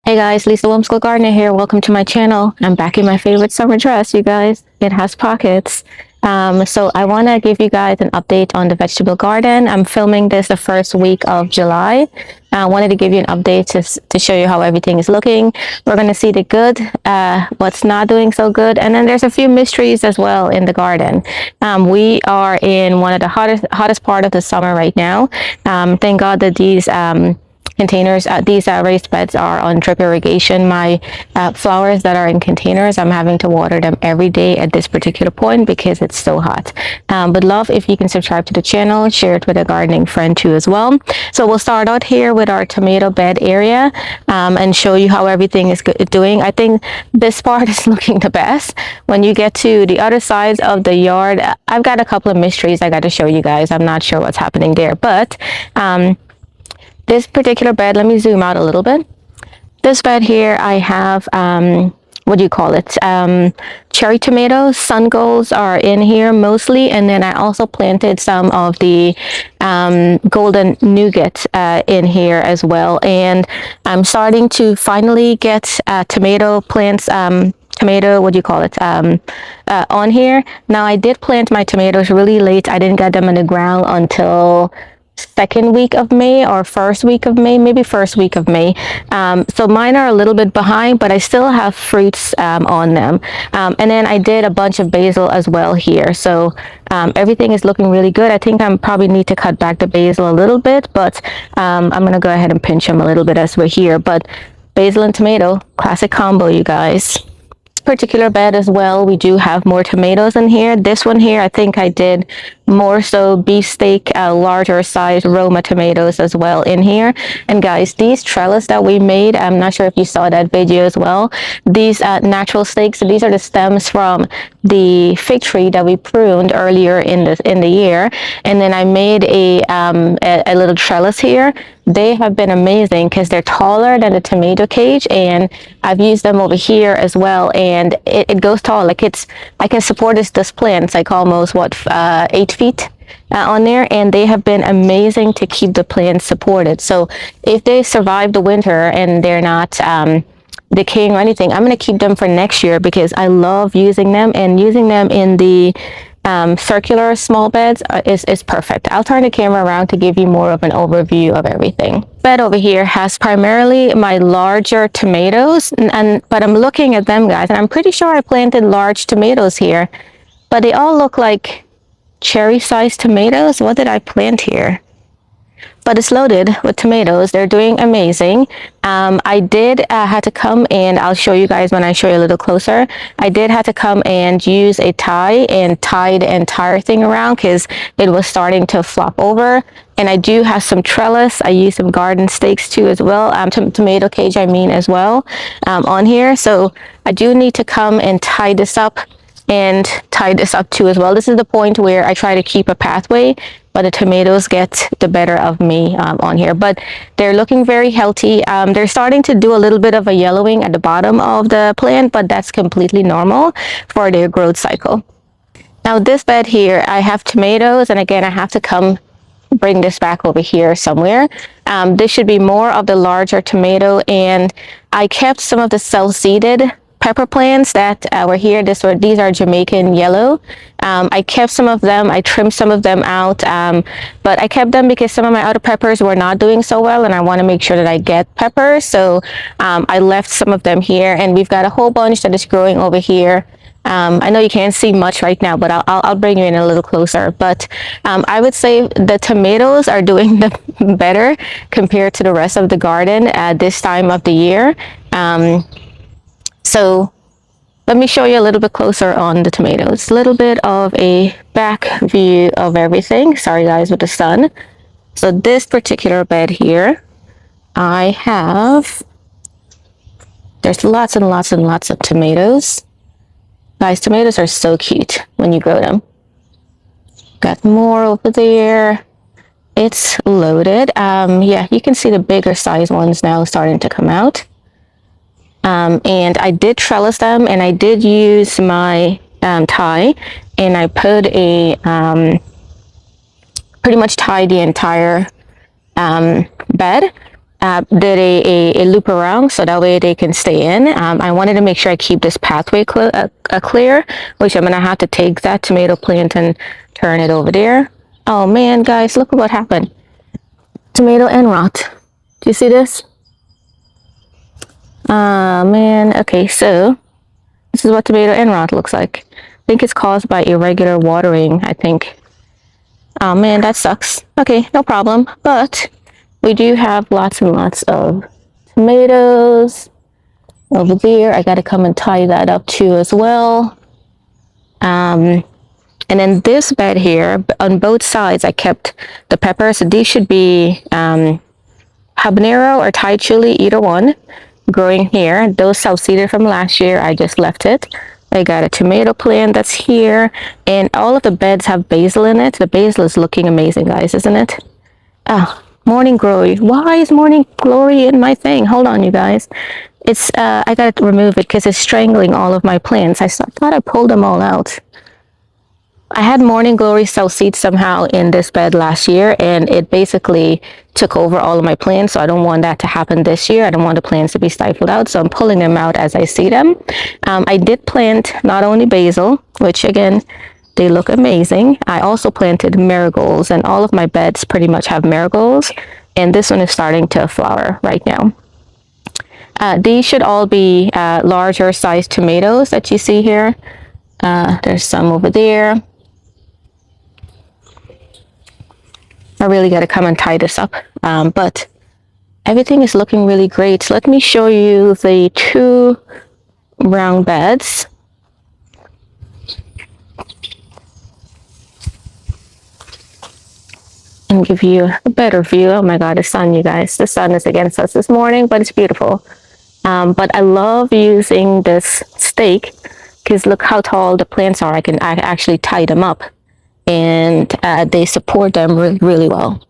Hey guys, Lisa Womschool Gardener here. Welcome to my channel. I'm back in my favorite summer dress, you guys. It has pockets. So I want to give you guys an update on the vegetable garden. I'm filming this the first week of July. I wanted to give you an update to show you how everything is looking. We're going to see the good, what's not doing so good, and then there's a few mysteries as well in the garden. We are in one of the hottest part of the summer right now. Thank God that these containers, these raised beds are on drip irrigation. My flowers that are in containers, I'm having to water them every day at this particular point because it's so hot. But love if you can subscribe to the channel, share it with a gardening friend too as well. So we'll start out here with our tomato bed area and show you how everything is doing. I think this part is looking the best. When you get to the other sides of the yard, I've got a couple of mysteries I got to show you guys. I'm not sure what's happening there, but this particular bed, let me zoom out a little bit. This bed here, I have, what do you call it? Cherry tomatoes. Sun golds are in here mostly. And then I also planted some of the golden nougat in here as well. And I'm starting to finally get tomato plants, tomato, what do you call it, on here. Now I did plant my tomatoes really late. I didn't get them in the ground until second week of May or first week of May, maybe first week of May. So mine are a little bit behind, but I still have fruits on them. And then I did a bunch of basil as well here. So everything is looking really good. I think I probably need to cut back the basil a little bit, but I'm going to go ahead and pinch them a little bit as we're here. But basil and tomato, classic combo, you guys. Particular bed as well, we do have more tomatoes in here. This one here, I think I did more so beefsteak, larger size Roma tomatoes as well in here. And guys, these trellis that we made, I'm not sure if you saw that video as well. These natural stakes, these are the stems from the fig tree that we pruned earlier in the year. And then I made a little trellis here. They have been amazing because they're taller than the tomato cage, and I've used them over here as well, and it goes tall. Like I can support this plant. It's like almost 8 feet on there, and they have been amazing to keep the plants supported. So if they survive the winter and they're not decaying or anything, I'm going to keep them for next year because I love using them, and using them in the circular small beds is perfect. I'll turn the camera around to give you more of an overview of everything. Bed over here has primarily my larger tomatoes, but I'm looking at them, guys, and I'm pretty sure I planted large tomatoes here, but they all look like cherry-sized tomatoes. What did I plant here? But it's loaded with tomatoes. They're doing amazing. I did have to come, and I'll show you guys when I show you a little closer. I did have to come and use a tie and tie the entire thing around because it was starting to flop over. And I do have some trellis. I use some garden stakes too as well. Tomato cage, I mean, as well on here. So I do need to come and tie this up and tie this up too as well. This is the point where I try to keep a pathway, but the tomatoes get the better of me on here. But they're looking very healthy. They're starting to do a little bit of a yellowing at the bottom of the plant, but that's completely normal for their growth cycle. Now this bed here, I have tomatoes, and again, I have to come bring this back over here somewhere. This should be more of the larger tomato, and I kept some of the self-seeded pepper plants that were here. These are Jamaican Yellow. I kept some of them. I trimmed some of them out, but I kept them because some of my other peppers were not doing so well, and I want to make sure that I get peppers. So I left some of them here, and we've got a whole bunch that is growing over here. I know you can't see much right now, but I'll bring you in a little closer. But I would say the tomatoes are doing better compared to the rest of the garden at this time of the year. So let me show you a little bit closer on the tomatoes. A little bit of a back view of everything. Sorry guys with the sun. So this particular bed here, I have, there's lots and lots and lots of tomatoes. Guys, tomatoes are so cute when you grow them. Got more over there. It's loaded. Yeah, you can see the bigger size ones now starting to come out. And I did trellis them, and I did use my tie, and I put a pretty much tied the entire bed did a loop around so that way they can stay in. I wanted to make sure I keep this pathway clear, which I'm gonna have to take that tomato plant and turn it over there. Oh man, guys, look at what happened. Tomato end rot. Do you see this? Man, okay, so this is what tomato end rot looks like. I think it's caused by irregular watering, I think. Oh man, that sucks. Okay, no problem. But we do have lots and lots of tomatoes over there. I gotta come and tie that up too as well. And then this bed here, on both sides, I kept the peppers. So these should be habanero or Thai chili, either one, growing here. Those self-seeded from last year, I just left it. I got a tomato plant that's here, and all of the beds have basil in it. The basil is looking amazing, guys, isn't it? Oh, morning glory. Why is morning glory in my thing? Hold on, you guys. It's I gotta remove it because it's strangling all of my plants. I thought I pulled them all out. I had morning glory cell seed somehow in this bed last year, and it basically took over all of my plants. So I don't want that to happen this year. I don't want the plants to be stifled out, so I'm pulling them out as I see them. I did plant not only basil, which again, they look amazing. I also planted marigolds, and all of my beds pretty much have marigolds, and this one is starting to flower right now. These should all be larger sized tomatoes that you see here. There's some over there. I really got to come and tie this up, but everything is looking really great. So let me show you the two round beds. And give you a better view. Oh my God, the sun, you guys. The sun is against us this morning, but it's beautiful. But I love using this stake because look how tall the plants are. I actually tie them up, and they support them really well.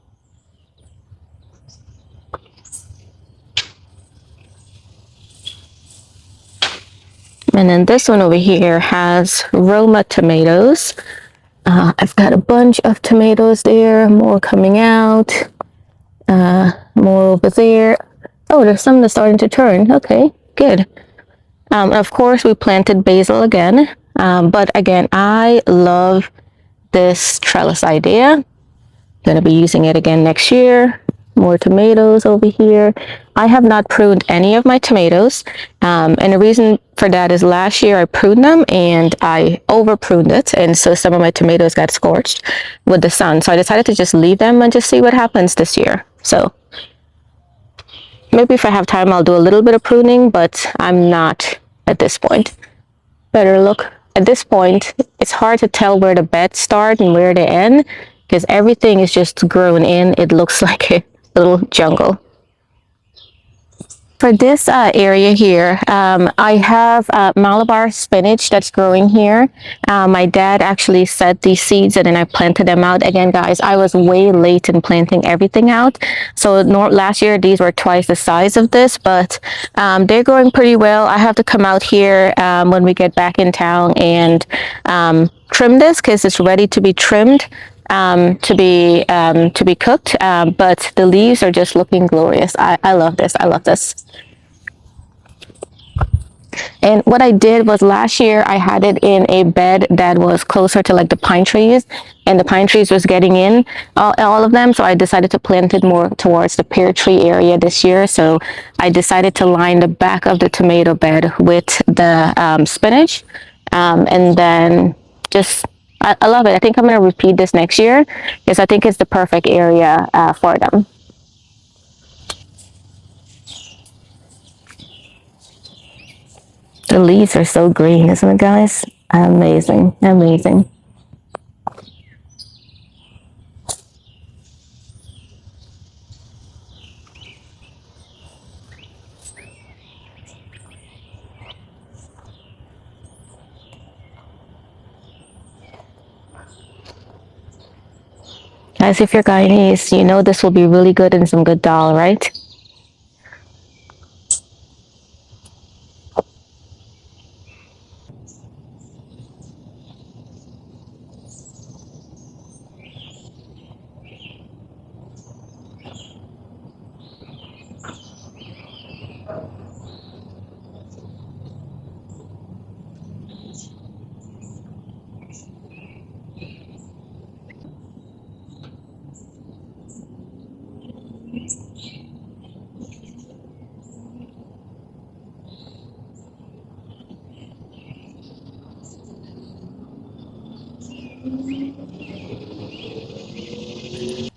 And then this one over here has Roma tomatoes. I've got a bunch of tomatoes there, more coming out, more over there. Oh, there's some that's starting to turn. Okay, good. Of course, we planted basil again, but again, I love this trellis idea. Going to be using it again next year. More tomatoes over here. I have not pruned any of my tomatoes, and the reason for that is last year I pruned them and I over pruned it, and so some of my tomatoes got scorched with the sun. So I decided to just leave them and just see what happens this year. So maybe if I have time, I'll do a little bit of pruning, but I'm not at this point. Better look. At this point, it's hard to tell where the beds start and where they end because everything is just grown in. It looks like a little jungle. For this area here, I have Malabar spinach that's growing here. My dad actually set these seeds and then I planted them out. Again, guys, I was way late in planting everything out. So last year, these were twice the size of this, but they're growing pretty well. I have to come out here when we get back in town and trim this because it's ready to be trimmed. To be cooked, but the leaves are just looking glorious. I love this. I love this. And what I did was last year I had it in a bed that was closer to like the pine trees, and the pine trees was getting in all of them. So I decided to plant it more towards the pear tree area this year. So I decided to line the back of the tomato bed with the spinach, and then just I love it. I think I'm going to repeat this next year because I think it's the perfect area for them. The leaves are so green, isn't it, guys? Amazing, amazing. Guys, if you're Guyanese, you know this will be really good in some good dal, right?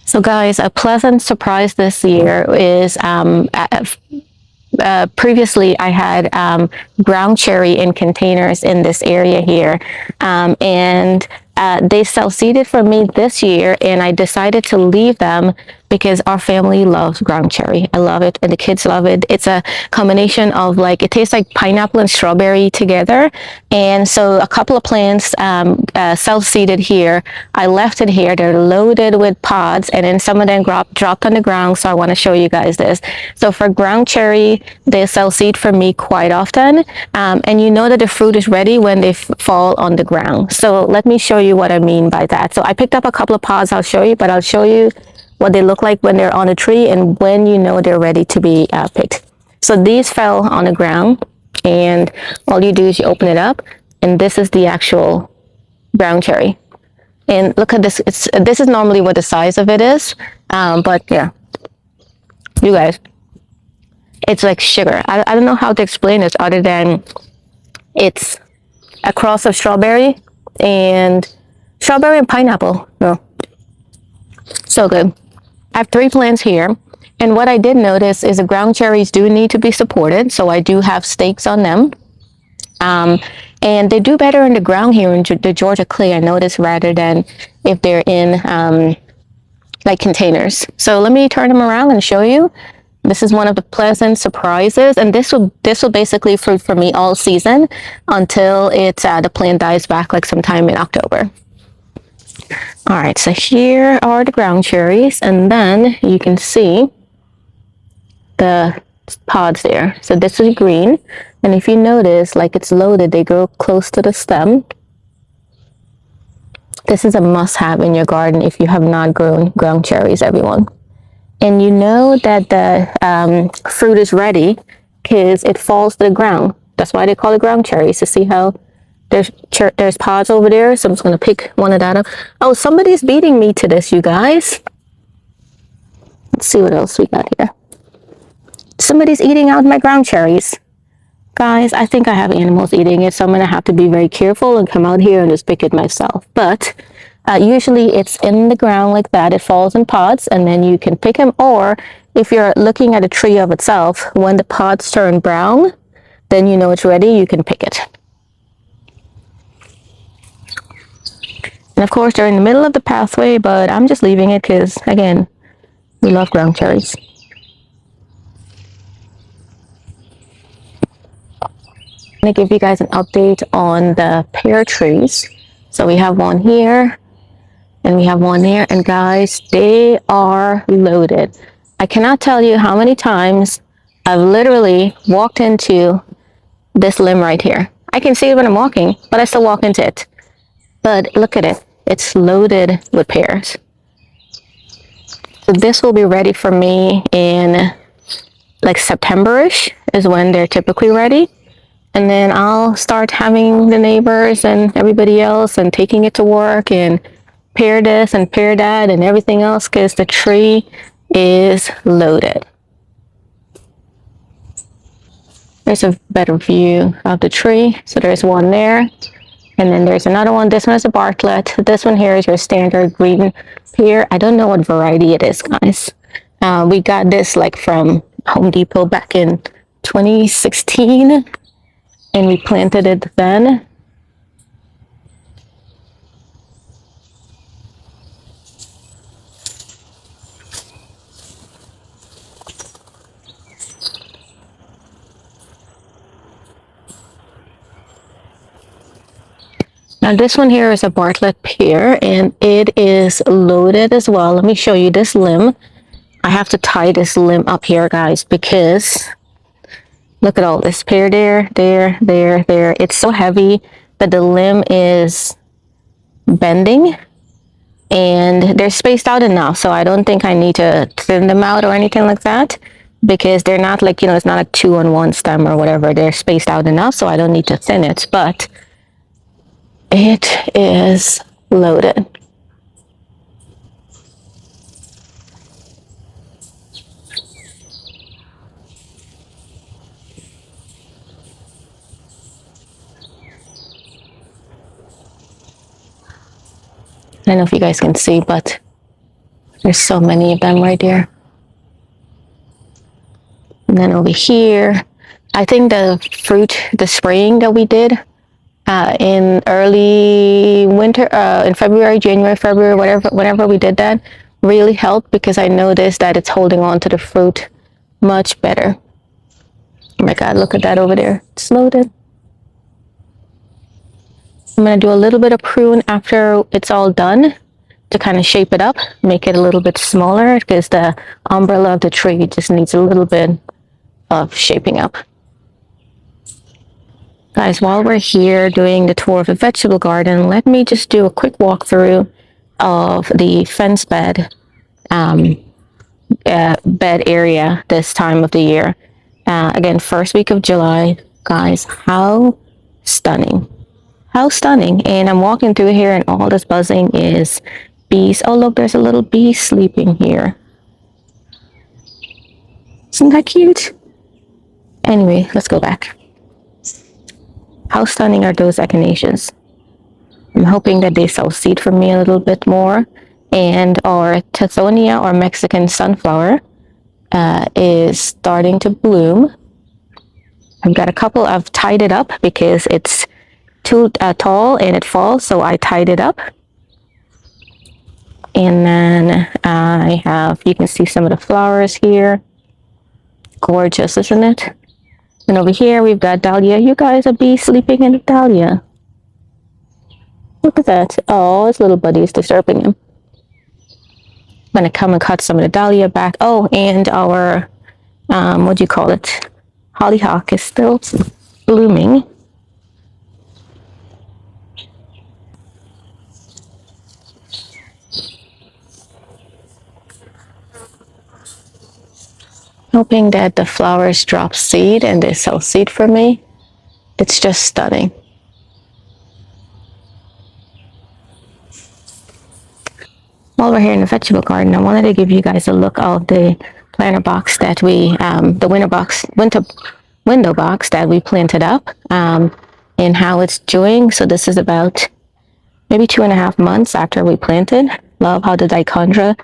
So guys, a pleasant surprise this year is previously I had ground cherry in containers in this area here, and they self-seeded for me this year, and I decided to leave them because our family loves ground cherry. I love it, and the kids love it. It's a combination of like, it tastes like pineapple and strawberry together, and so a couple of plants self-seeded here. I left it here. They're loaded with pods, and then some of them dropped on the ground, so I want to show you guys this. So for ground cherry, they self-seed for me quite often, and you know that the fruit is ready when they fall on the ground. So let me show you what I mean by that. So I picked up a couple of pods. I'll show you, but I'll show you what they look like when they're on a tree and when you know they're ready to be picked. So these fell on the ground, and all you do is you open it up, and this is the actual ground cherry. And look at this. This is normally what the size of it is, but yeah, you guys, it's like sugar. I don't know how to explain it other than it's a cross of strawberry and pineapple. No, so good. I have 3 plants here, and what I did notice is the ground cherries do need to be supported, so I do have stakes on them. And they do better in the ground here in the Georgia clay, I noticed, rather than if they're in like containers. So let me turn them around and show you. This is one of the pleasant surprises, and this will basically fruit for me all season until the plant dies back, like sometime in October. All right, so here are the ground cherries, and then you can see the pods there. So this is green, and if you notice, like it's loaded, they grow close to the stem. This is a must-have in your garden if you have not grown ground cherries, everyone. And you know that the fruit is ready because it falls to the ground. That's why they call it ground cherries. To see how there's pods over there, so I'm just gonna pick one of that up. Oh, somebody's beating me to this, you guys. Let's see what else we got here. Somebody's eating out my ground cherries. Guys, I think I have animals eating it, so I'm gonna have to be very careful and come out here and just pick it myself. But usually it's in the ground like that. It falls in pods, and then you can pick them. Or if you're looking at a tree of itself, when the pods turn brown, then you know it's ready, you can pick it. And of course, they're in the middle of the pathway, but I'm just leaving it because, again, we love ground cherries. I'm going to give you guys an update on the pear trees. So we have one here, and we have one there, and guys, they are loaded. I cannot tell you how many times I've literally walked into this limb right here. I can see it when I'm walking, but I still walk into it. But look at it. It's loaded with pears. So this will be ready for me in like September-ish is when they're typically ready. And then I'll start having the neighbors and everybody else and taking it to work and pear this and pear that and everything else because the tree is loaded. There's a better view of the tree. So there's one there. And then there's another one. This one is a Bartlett. This one here is your standard green pear. I don't know what variety it is, guys. We got this like from Home Depot back in 2016, and we planted it then. Now this one here is a Bartlett pear, and it is loaded as well. Let me show you this limb. I have to tie this limb up here, guys, because look at all this pear there. It's so heavy that the limb is bending, and they're spaced out enough, so I don't think I need to thin them out or anything like that, because they're not like, it's not a 2-on-1 stem or whatever. They're spaced out enough, so I don't need to thin it, but it is loaded. I don't know if you guys can see, but there's so many of them right there. And then over here, I think the spraying that we did in early winter, in February, January, February, whenever we did that, really helped because I noticed that it's holding on to the fruit much better. Oh my God, look at that over there. It's loaded. I'm going to do a little bit of prune after it's all done to kind of shape it up, make it a little bit smaller because the umbrella of the tree just needs a little bit of shaping up. Guys, while we're here doing the tour of the vegetable garden, let me just do a quick walkthrough of the fence bed bed area this time of the year. Again, first week of July. Guys, how stunning. How stunning. And I'm walking through here and all this buzzing is bees. Oh, look, there's a little bee sleeping here. Isn't that cute? Anyway, let's go back. How stunning are those echinaceas? I'm hoping that they sell seed for me a little bit more. And our Tithonia, or Mexican sunflower, is starting to bloom. I've got a couple. I've tied it up because it's too tall and it falls, so I tied it up. And then I have, you can see some of the flowers here. Gorgeous, isn't it? And over here we've got dahlia. You guys, a bee sleeping in a dahlia. Look at that. Oh, his little buddy is disturbing him. I'm gonna come and cut some of the dahlia back. Oh, and our what do you call it? Hollyhock is still blooming. Hoping that the flowers drop seed and they sell seed for me. It's just stunning. While we're here in the vegetable garden, I wanted to give you guys a look of the planter box that we, the window box that we planted up, and how it's doing. So this is about maybe 2.5 months after we planted. Love how the dichondra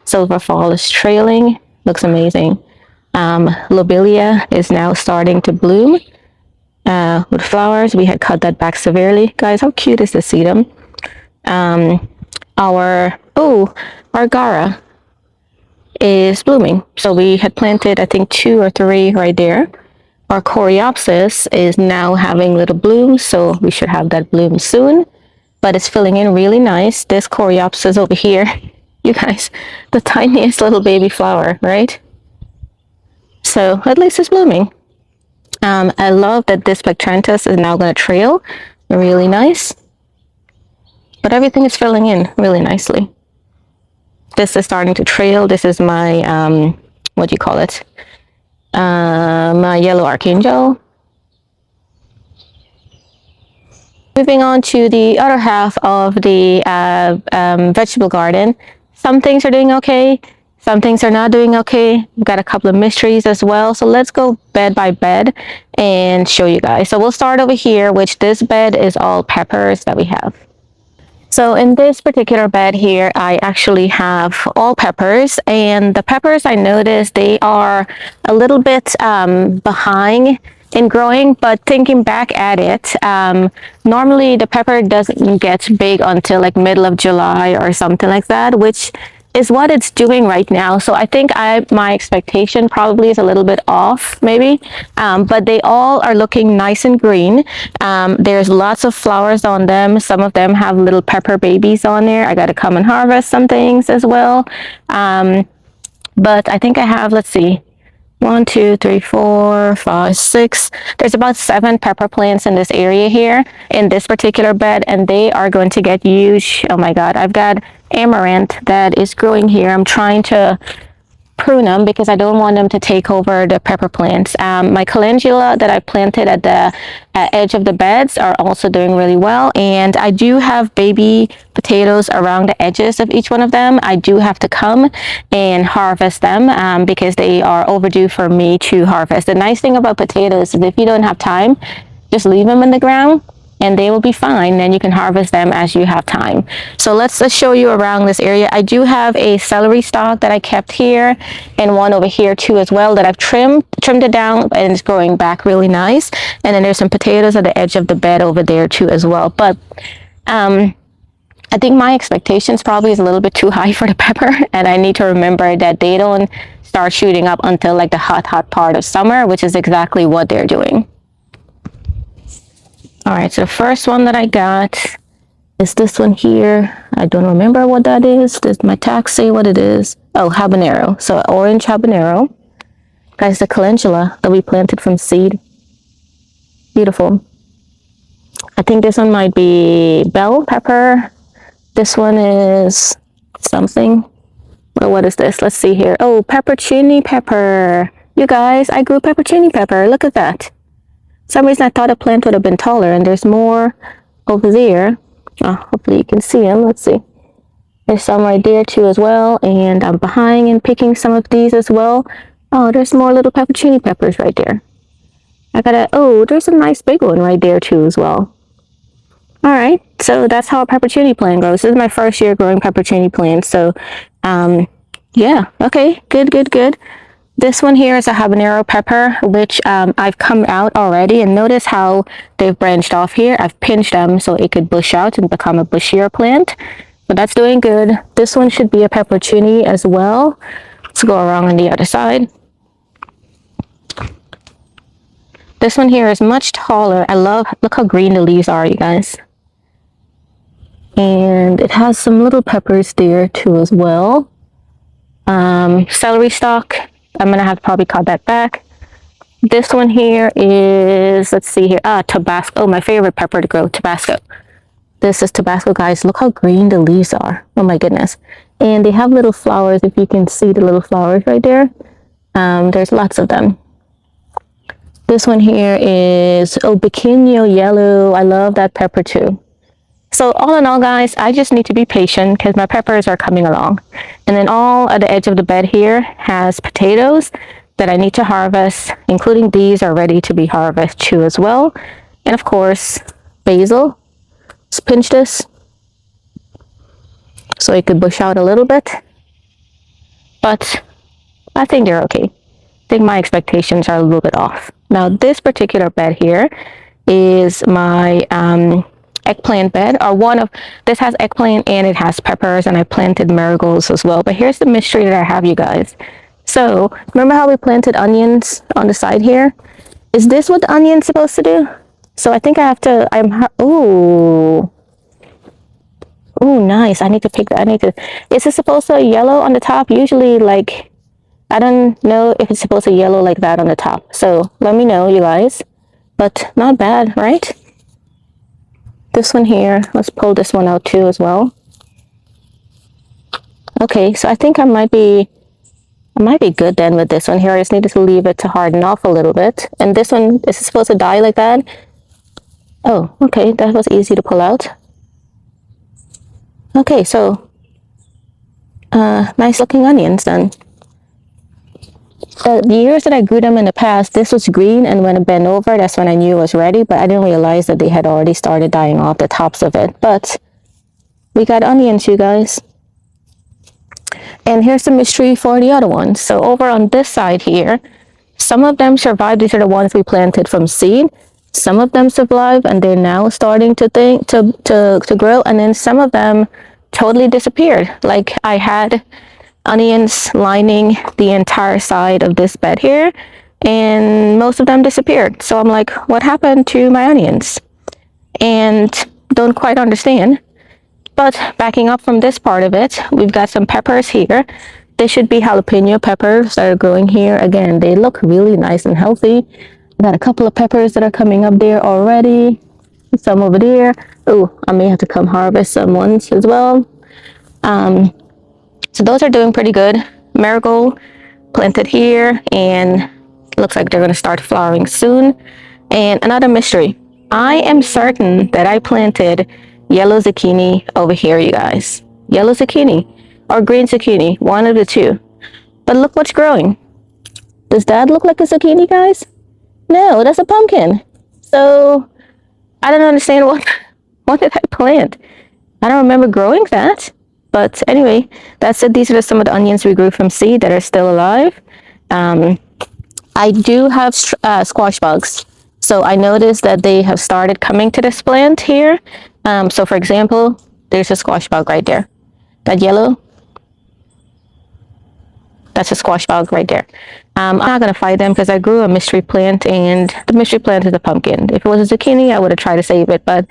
silver fall is trailing. Looks amazing. Lobelia is now starting to bloom with flowers. We had cut that back severely. Guys, how cute is the sedum? Our Gara is blooming. So we had planted, I think, 2 or 3 right there. Our Coreopsis is now having little blooms, so we should have that bloom soon. But it's filling in really nice. This Coreopsis over here, you guys, the tiniest little baby flower, right? So at least it's blooming. I love that this Plectranthus is now going to trail. Really nice. But everything is filling in really nicely. This is starting to trail. This is my, what do you call it? My yellow archangel. Moving on to the other half of the vegetable garden. Some things are doing okay. Some things are not doing okay. We've got a couple of mysteries as well. So let's go bed by bed and show you guys. So we'll start over here, which this bed is all peppers that we have. So in this particular bed here, I actually have all peppers, and the peppers, I noticed they are a little bit behind in growing, but thinking back at it, normally the pepper doesn't get big until like middle of July or something like that, which is what it's doing right now. So I think my expectation probably is a little bit off maybe, but they all are looking nice and green. There's lots of flowers on them. Some of them have little pepper babies on there. I got to come and harvest some things as well. But I think I have, let's see, 1, 2, 3, 4, 5, 6. There's about 7 pepper plants in this area here in this particular bed, and they are going to get huge. Oh my God, I've got amaranth that is growing here. I'm trying to prune them because I don't want them to take over the pepper plants. My calendula that I planted at the edge of the beds are also doing really well, and I do have baby potatoes around the edges of each one of them. I do have to come and harvest them because they are overdue for me to harvest. The nice thing about potatoes is if you don't have time, just leave them in the ground and they will be fine. Then you can harvest them as you have time. So let's show you around this area. I do have a celery stalk that I kept here, and one over here too as well that I've trimmed it down, and it's growing back really nice. And then there's some potatoes at the edge of the bed over there too as well. But I think my expectations probably is a little bit too high for the pepper, and I need to remember that they don't start shooting up until like the hot part of summer, which is exactly what they're doing. All right, so the first one that I got is this one here. I don't remember what that is. Does my tags say what it is? Oh, habanero. So orange habanero. Guys, the calendula that we planted from seed. Beautiful. I think this one might be bell pepper. This one is something. Well, what is this? Let's see here. Oh, peppercini pepper. You guys, I grew peppercini pepper. Look at that. For some reason I thought a plant would have been taller, and there's more over there. Oh, hopefully you can see them. Let's see. There's some right there too as well, and I'm behind and picking some of these as well. Oh, there's more little peppercini peppers right there. Oh, there's a nice big one right there too as well. All right, so that's how a peppercini plant grows. This is my first year growing peppercini plants. So, yeah, okay, good. This one here is a habanero pepper, which I've come out already. And notice how they've branched off here. I've pinched them so it could bush out and become a bushier plant. But that's doing good. This one should be a peppercini as well. Let's go around on the other side. This one here is much taller. Look how green the leaves are, you guys. And it has some little peppers there too as well. Celery stalk. I'm gonna have to probably cut that back. This one here is, let's see here. Tabasco. Oh, my favorite pepper to grow, Tabasco. This is Tabasco, guys. Look how green the leaves are. Oh my goodness. And they have little flowers, if you can see the little flowers right there. There's lots of them. This one here is, Jamaican Yellow. I love that pepper too. So all in all, guys, I just need to be patient because my peppers are coming along. And then all at the edge of the bed here has potatoes that I need to harvest, including these are ready to be harvested too as well. And of course, basil. Let's pinch this so it could bush out a little bit. But I think they're okay. I think my expectations are a little bit off. Now, this particular bed here is my eggplant bed, or this has eggplant and it has peppers, and I planted marigolds as well. But here's the mystery that I have, you guys. So remember how we planted onions on the side here? Is this what the onion's supposed to do? So I think I have to, oh nice. I need to pick that. Is it supposed to yellow on the top? Usually, like, I don't know if it's supposed to yellow like that on the top. So let me know, you guys. But not bad, right? This one here, let's pull this one out too as well. Okay, so I think I might be good then with this one here. I just needed to leave it to harden off a little bit. And this one, is it supposed to die like that? Oh, okay, that was easy to pull out. Okay, so nice looking onions then. The years that I grew them in the past, this was green, and when it bent over, that's when I knew it was ready, but I didn't realize that they had already started dying off the tops of it. But we got onions, you guys. And here's the mystery for the other ones. So over on this side here, some of them survived. These are the ones we planted from seed. Some of them survived, and they're now starting to grow, and then some of them totally disappeared. Like, I had onions lining the entire side of this bed here, and most of them disappeared. So I'm like, what happened to my onions? And don't quite understand. But backing up from this part of it, we've got some peppers here. They should be jalapeno peppers that are growing here. Again, they look really nice and healthy. Got a couple of peppers that are coming up there already. Some over there. Oh, I may have to come harvest some ones as well. So those are doing pretty good. Marigold planted here, and looks like they're going to start flowering soon. And another mystery. I am certain that I planted yellow zucchini over here, you guys. Yellow zucchini or green zucchini, one of the two. But look what's growing. Does that look like a zucchini, guys? No, that's a pumpkin. So I don't understand what did I plant? I don't remember growing that. But anyway, that's it. These are some of the onions we grew from seed that are still alive. I do have squash bugs. So I noticed that they have started coming to this plant here. So for example, there's a squash bug right there. That yellow, that's a squash bug right there. I'm not going to fight them because I grew a mystery plant, and the mystery plant is a pumpkin. If it was a zucchini, I would have tried to save it, but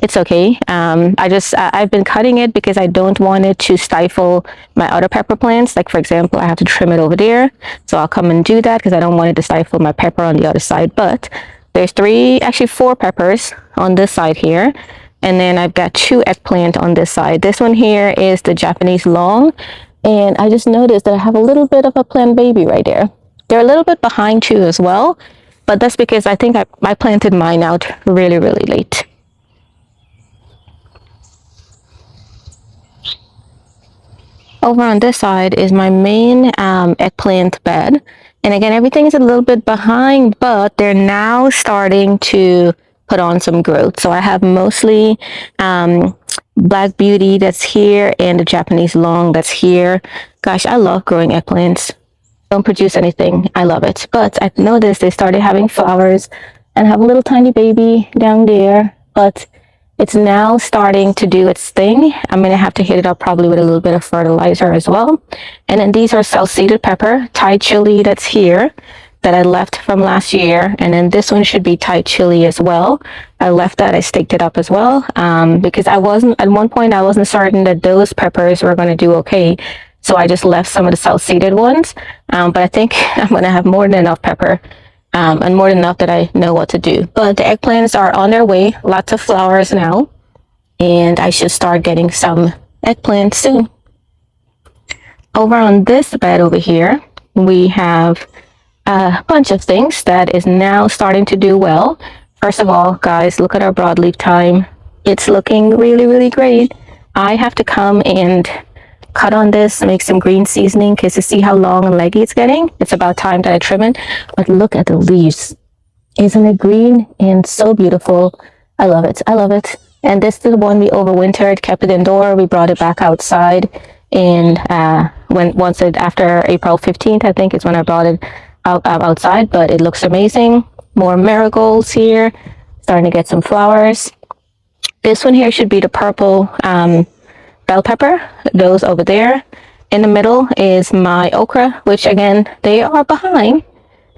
it's okay. I've been cutting it because I don't want it to stifle my other pepper plants. Like for example, I have to trim it over there. So I'll come and do that because I don't want it to stifle my pepper on the other side. But there's actually four peppers on this side here. And then I've got two eggplant on this side. This one here is the Japanese long. And I just noticed that I have a little bit of a plant baby right there. They're a little bit behind too as well. But that's because I think I planted mine out really, really late. Over on this side is my main eggplant bed. And again, everything is a little bit behind, but they're now starting to put on some growth. So I have mostly Black Beauty that's here and the Japanese long that's here. Gosh, I love growing eggplants. Don't produce anything. I love it. But I've noticed they started having flowers and have a little tiny baby down there. But it's now starting to do its thing. I'm going to have to hit it up probably with a little bit of fertilizer as well. And then these are self-seeded pepper, Thai chili that's here that I left from last year. And then this one should be Thai chili as well. I left that, I staked it up as well because at one point I wasn't certain that those peppers were going to do okay. So I just left some of the self-seeded ones. But I think I'm going to have more than enough pepper. And more than enough that I know what to do. But the eggplants are on their way. Lots of flowers now. And I should start getting some eggplants soon. Over on this bed over here, we have a bunch of things that is now starting to do well. First of all, guys, look at our broadleaf thyme. It's looking really, really great. I have to come and cut on this, make some green seasoning because to see how long and leggy it's getting. It's about time that I trim it. But look at the leaves. Isn't it green and so beautiful? I love it. I love it. And this is the one we overwintered, kept it indoor. We brought it back outside. And after April 15th, I think is when I brought it outside. But it looks amazing. More marigolds here. Starting to get some flowers. This one here should be the purple bell pepper, those over there. In the middle is my okra, which again, they are behind,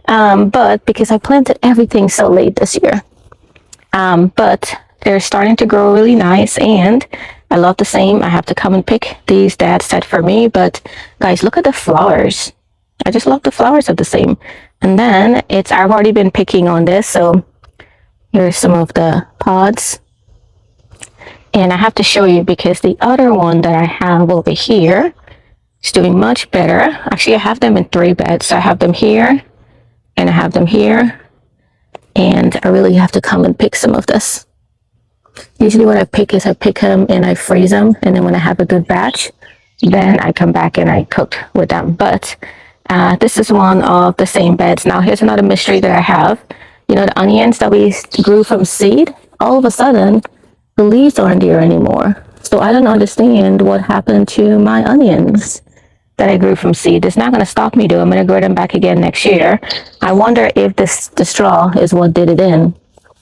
but because I planted everything so late this year. But they're starting to grow really nice, and I love the same. I have to come and pick these Dad set for me, but guys, look at the flowers. I just love the flowers of the same. And then I've already been picking on this, so here's some of the pods. And I have to show you because the other one that I have over here is doing much better. Actually, I have them in 3 beds. So I have them here and I have them here. And I really have to come and pick some of this. Usually what I pick is I pick them and I freeze them. And then when I have a good batch, then I come back and I cook with them. But this is one of the same beds. Now, here's another mystery that I have. You know, the onions that we grew from seed, all of a sudden, the leaves aren't there anymore. So I don't understand what happened to my onions that I grew from seed. It's not going to stop me though. I'm going to grow them back again next year. I wonder if the straw is what did it in,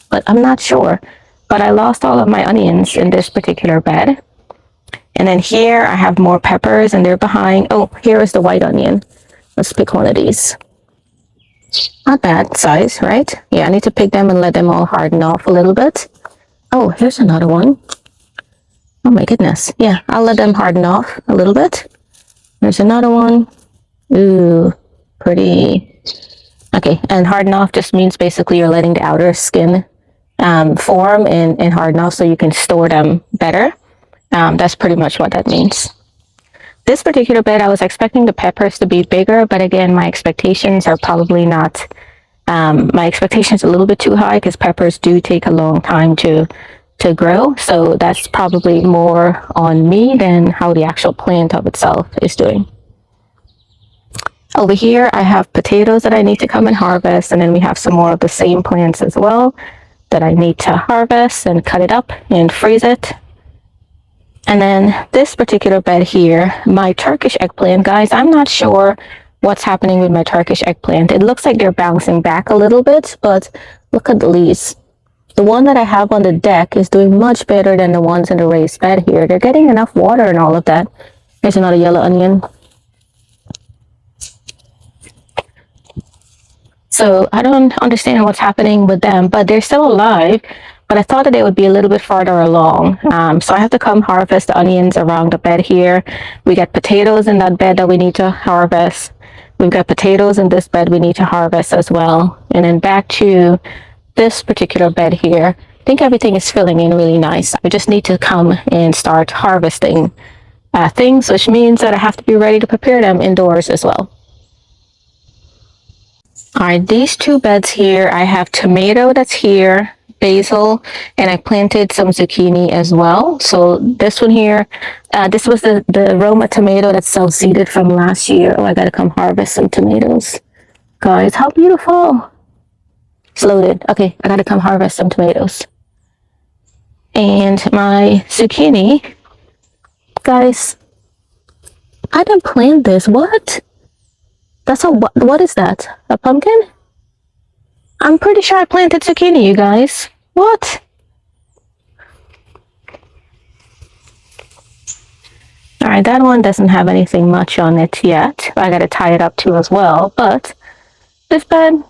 but I'm not sure. But I lost all of my onions in this particular bed. And then here I have more peppers and they're behind. Oh, here is the white onion. Let's pick one of these. Not bad size, right? Yeah, I need to pick them and let them all harden off a little bit. Oh, here's another one. Oh my goodness. Yeah, I'll let them harden off a little bit. There's another one. Ooh, pretty. Okay, and harden off just means basically you're letting the outer skin form and harden off so you can store them better. That's pretty much what that means. This particular bed, I was expecting the peppers to be bigger, but again, my expectations are probably not. My expectations are a little bit too high because peppers do take a long time to grow. So that's probably more on me than how the actual plant of itself is doing. Over here, I have potatoes that I need to come and harvest. And then we have some more of the same plants as well. that I need to harvest and cut it up and freeze it. And then this particular bed here, my Turkish eggplant, guys, I'm not sure what's happening with my Turkish eggplant. It looks like they're bouncing back a little bit, but look at the leaves. The one that I have on the deck is doing much better than the ones in the raised bed here. They're getting enough water and all of that. Here's another yellow onion. So I don't understand what's happening with them, but they're still alive. But I thought that they would be a little bit farther along. So I have to come harvest the onions around the bed here. We got potatoes in that bed that we need to harvest. We've got potatoes in this bed we need to harvest as well. And then back to this particular bed here. I think everything is filling in really nice. I just need to come and start harvesting things, which means that I have to be ready to prepare them indoors as well. All right, these two beds here, I have tomato that's here, basil, and I planted some zucchini as well. So this one here, this was the Roma tomato that's self-seeded from last year. Oh, I gotta come harvest some tomatoes. Guys, how beautiful. It's loaded. Okay, I gotta come harvest some tomatoes. And my zucchini, guys, I didn't plant this. What? That's a, what is that? A pumpkin? I'm pretty sure I planted zucchini, you guys. What? All right, that one doesn't have anything much on it yet. I gotta tie it up too as well, but this bed,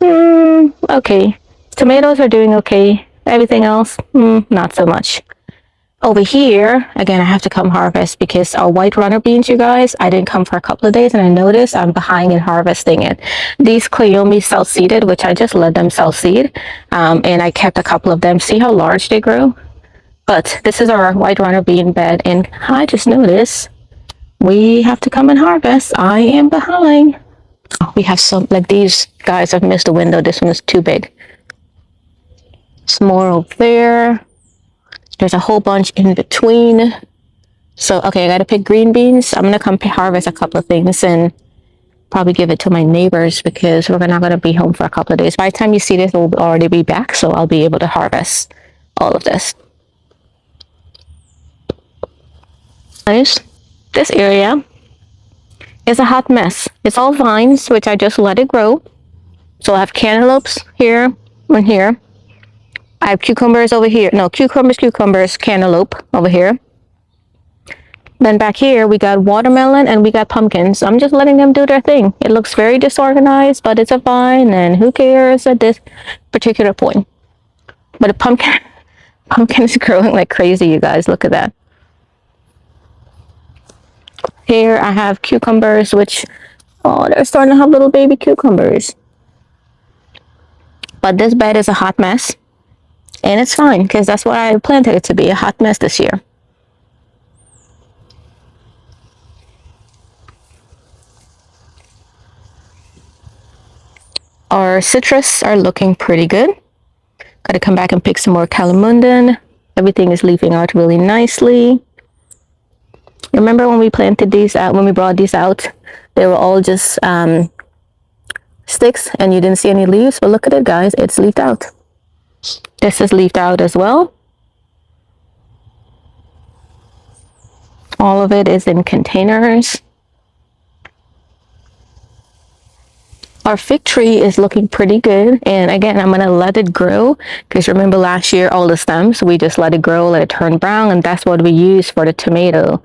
okay. Tomatoes are doing okay. Everything else, not so much. Over here, again, I have to come harvest because our white runner beans, you guys, I didn't come for a couple of days and I noticed I'm behind in harvesting it. These Cayenne self-seeded, which I just let them self-seed, and I kept a couple of them. See how large they grew? But this is our white runner bean bed, and I just noticed we have to come and harvest. I am behind. We have some, like these guys have missed the window. This one is too big. Some more over there. There's a whole bunch in between. So, okay, I gotta pick green beans. I'm gonna come harvest a couple of things and probably give it to my neighbors because we're not gonna be home for a couple of days. By the time you see this, we'll already be back, so I'll be able to harvest all of this. Nice. This area is a hot mess. It's all vines, which I just let it grow. So I have cantaloupes here and here. I have cucumbers over here. No, cucumbers, cantaloupe over here. Then back here, we got watermelon and we got pumpkins. I'm just letting them do their thing. It looks very disorganized, but it's a vine and who cares at this particular point. But a pumpkin is growing like crazy, you guys. Look at that. Here I have cucumbers, which, oh, they're starting to have little baby cucumbers. But this bed is a hot mess. And it's fine, because that's what I planted it to be, a hot mess this year. Our citrus are looking pretty good. Got to come back and pick some more calamundan. Everything is leafing out really nicely. Remember when we planted these out, when we brought these out, they were all just sticks and you didn't see any leaves. But look at it, guys, it's leafed out. This is leafed out as well. All of it is in containers. Our fig tree is looking pretty good. And again, I'm going to let it grow. Because remember last year, all the stems, we just let it grow, let it turn brown. And that's what we use for the tomato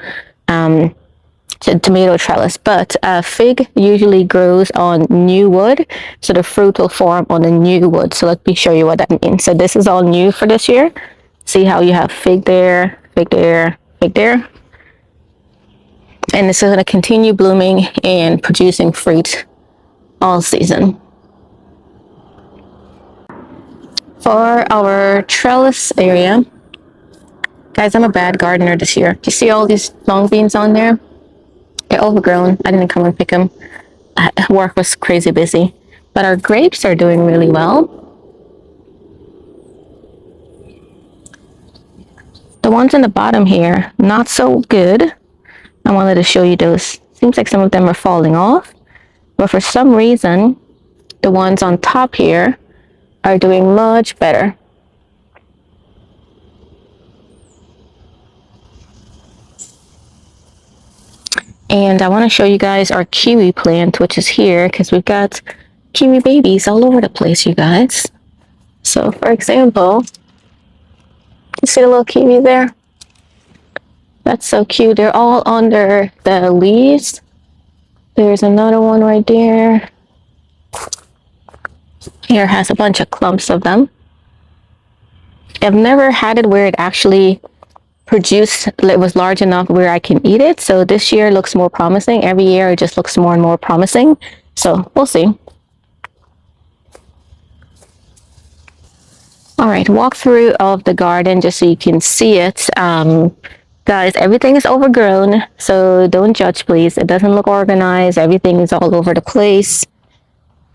trellis. But fig usually grows on new wood, so the fruit will form on the new wood. So let me show you what that means. So this is all new for this year. See how you have fig there, fig there, fig there, and this is going to continue blooming and producing fruit all season. For our trellis area, guys, I'm a bad gardener this year. You see all these long beans on there? They're overgrown. I didn't come and pick them. Work was crazy busy. But our grapes are doing really well. The ones on the bottom here, not so good. I wanted to show you those. Seems like some of them are falling off. But for some reason, the ones on top here are doing much better. And I want to show you guys our kiwi plant, which is here, because we've got kiwi babies all over the place, you guys. So, for example, you see the little kiwi there? That's so cute. They're all under the leaves. There's another one right there. Here has a bunch of clumps of them. I've never had it where it actually produced, it was large enough where I can eat it. So this year looks more promising. Every year it just looks more and more promising. So we'll see. All right, walkthrough of the garden just so you can see it. Guys, everything is overgrown, so don't judge, please. It doesn't look organized. Everything is all over the place.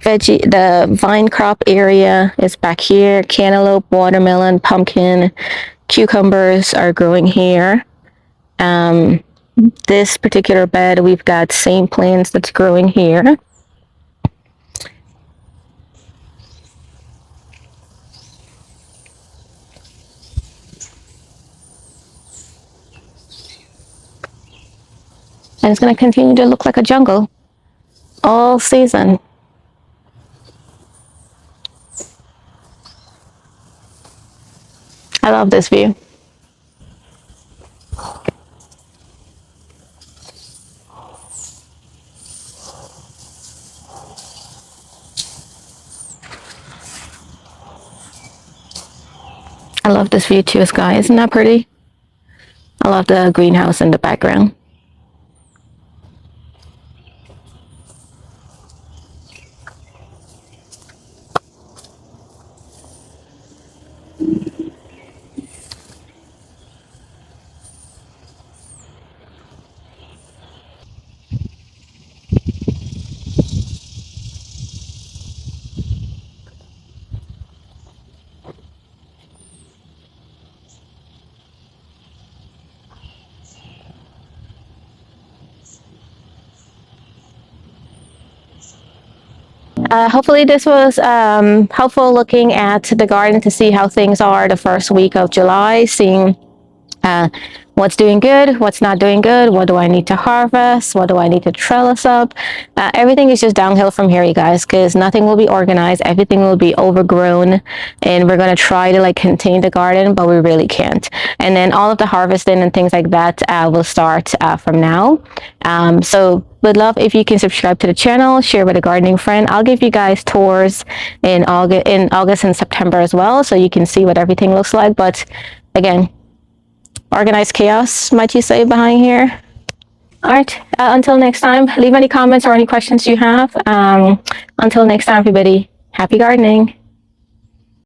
The vine crop area is back here. Cantaloupe, watermelon, pumpkin, cucumbers are growing here. This particular bed, we've got same plants that's growing here. And it's going to continue to look like a jungle all season. I love this view. I love this view too, Sky. Isn't that pretty? I love the greenhouse in the background. Hopefully this was helpful looking at the garden to see how things are the first week of July, seeing what's doing good, what's not doing good, what do I need to harvest, what do I need to trellis up. Everything is just downhill from here, you guys, because nothing will be organized, everything will be overgrown, and we're going to try to like contain the garden, but we really can't. And then all of the harvesting and things like that will start from now. So would love if you can subscribe to the channel, share with a gardening friend. I'll give you guys tours in August and September as well, so you can see what everything looks like. But again, organized chaos, might you say, behind here. All right, until next time, leave any comments or any questions you have. Until next time, everybody, happy gardening.